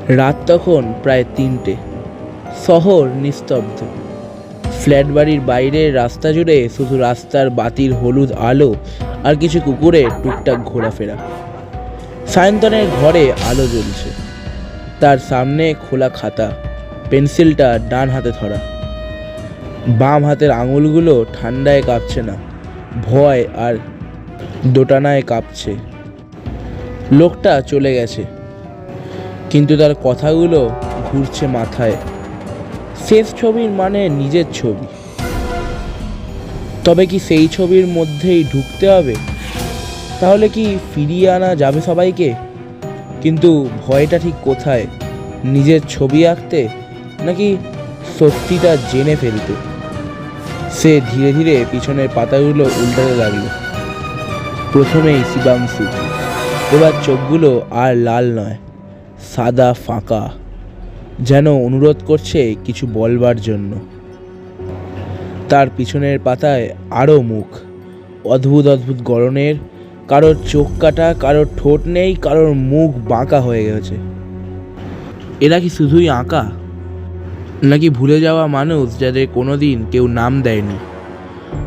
রাত তখন প্রায় ৩টে। শহর নিস্তব্ধ। ফ্ল্যাট বাড়ির বাইরের রাস্তা জুড়ে শুধু রাস্তার বাতির হলুদ আলো আর কিছু কুকুরের টুকটাক ঘোরাফেরা। সায়ন্তনের ঘরে আলো জ্বলছে। তার সামনে খোলা খাতা, পেন্সিলটা ডান হাতে ধরা। বাম হাতের আঙুলগুলো ঠান্ডায় কাঁপছে না, ভয় আর দোটানায় কাঁপছে। লোকটা চলে গেছে, কিন্তু তার কথাগুলো ঘুরছে মাথায়। শেষ ছবির মানে নিজের ছবি। তবে কি সেই ছবির মধ্যেই ঢুকতে হবে? তাহলে কি ফিরিয়ে আনা যাবে সবাইকে? কিন্তু ভয়টা ঠিক কোথায়? নিজের ছবি আঁকতে, নাকি সত্যিটা জেনে ফেলতে? সে ধীরে ধীরে পিছনের পাতাগুলো উল্টাতে লাগলো। প্রথমেই শিবাংশু। এবার চোখগুলো আর লাল নয়, সাদা ফাঁকা, যেন অনুরোধ করছে কিছু বলবার জন্য। তার পিছনের পাতায় আরও মুখ, অদ্ভুত অদ্ভুত গড়নের। কারোর চোখ কাটা, কারোর ঠোঁট নেই, কারোর মুখ বাঁকা হয়ে গেছে। এরা কি শুধুই আঁকা, নাকি ভুলে যাওয়া মানুষ যাদের কোনোদিন কেউ নাম দেয়নি?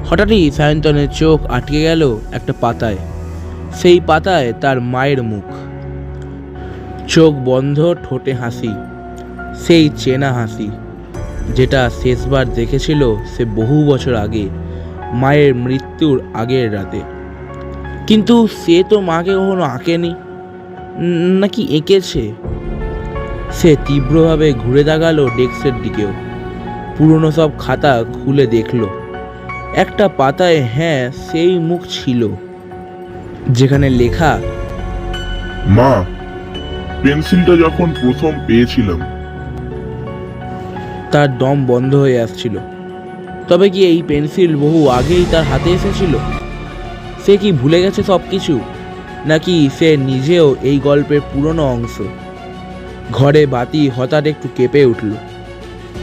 হঠাৎই সায়ন্তনের চোখ আটকে গেল একটা পাতায়। সেই পাতায় তার মায়ের মুখ। চোখ বন্ধ, ঠোঁটে হাসি, সেই চেনা হাসি যেটা শেষবার দেখেছিল সে বহু বছর আগে, মায়ের মৃত্যুর আগের রাতে। কিন্তু সে তো মাকে কখনো আঁকেনি, নাকি এঁকেছে? সে তীব্রভাবে ঘুরে তাকালো ডেস্কের দিকেও। পুরনো সব খাতা খুলে দেখল। একটা পাতায় হ্যাঁ সেই মুখ ছিল, যেখানে লেখা, মা, পেন্সিলটা যখন প্রথম পেয়েছিলাম। তার দম বন্ধ হয়ে আসছিল। তবে কি এই পেন্সিল বহু আগেই তার হাতে এসেছিল? সে কি ভুলে গেছে সব কিছু, নাকি সে নিজেও এই গল্পের পুরনো অংশ? ঘরে বাতি হঠাৎ একটু কেঁপে উঠল।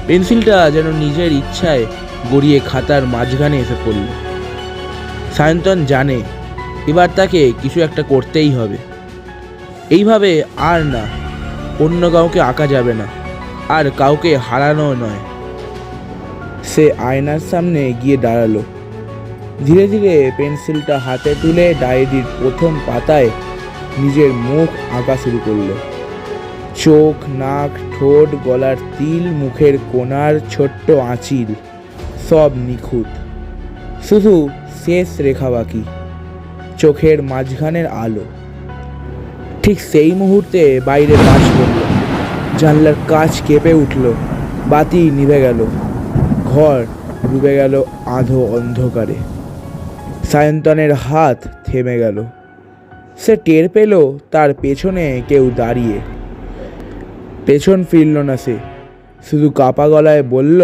পেন্সিলটা যেন নিজের ইচ্ছায় গড়িয়ে খাতার মাঝখানে এসে পড়ল। সায়ন্তন জানে এবার তাকে কিছু একটা করতেই হবে। এইভাবে আর না, অন্য কাউকে আঁকা যাবে না, আর কাউকে হারানো নয়। সে আয়নার সামনে গিয়ে দাঁড়ালো। ধীরে ধীরে পেন্সিলটা হাতে তুলে ডায়েরির প্রথম পাতায় নিজের মুখ আঁকা শুরু করলো। চোখ, নাক, ঠোঁট, গলার তিল, মুখের কোণার ছোট্ট আঁচিল, সব নিখুঁত। শুধু শেষ রেখা বাকি, চোখের মাঝখানের আলো। ঠিক সেই মুহূর্তে বাইরে বাজ পড়ল। জানলার কাঁচ কেঁপে উঠল। বাতি নিভে গেল। ঘর ডুবে গেল আধো অন্ধকারে। সায়ন্তনের হাত থেমে গেল। সে টের পেল তার পেছনে কেউ দাঁড়িয়ে। পেছন ফিরল না সে, শুধু কাপা গলায় বলল,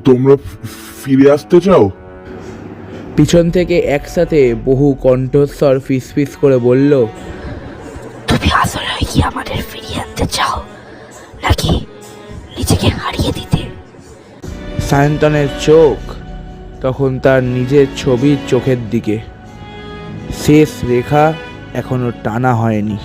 তোমরা ফিরে আসতে চাও? পিছন থেকে একসাথে বহু কণ্ঠস্বর ফিসফিস করে বলল, তুমি আসলে কি আমাদের ফিরিয়ে আনতে চাও, নাকি নিজেকে হারিয়ে দিতে? সায়ন্তনের চোখ তখন তার নিজের ছবির চোখের দিকে। শেষ রেখা এখনো টানা হয়নি।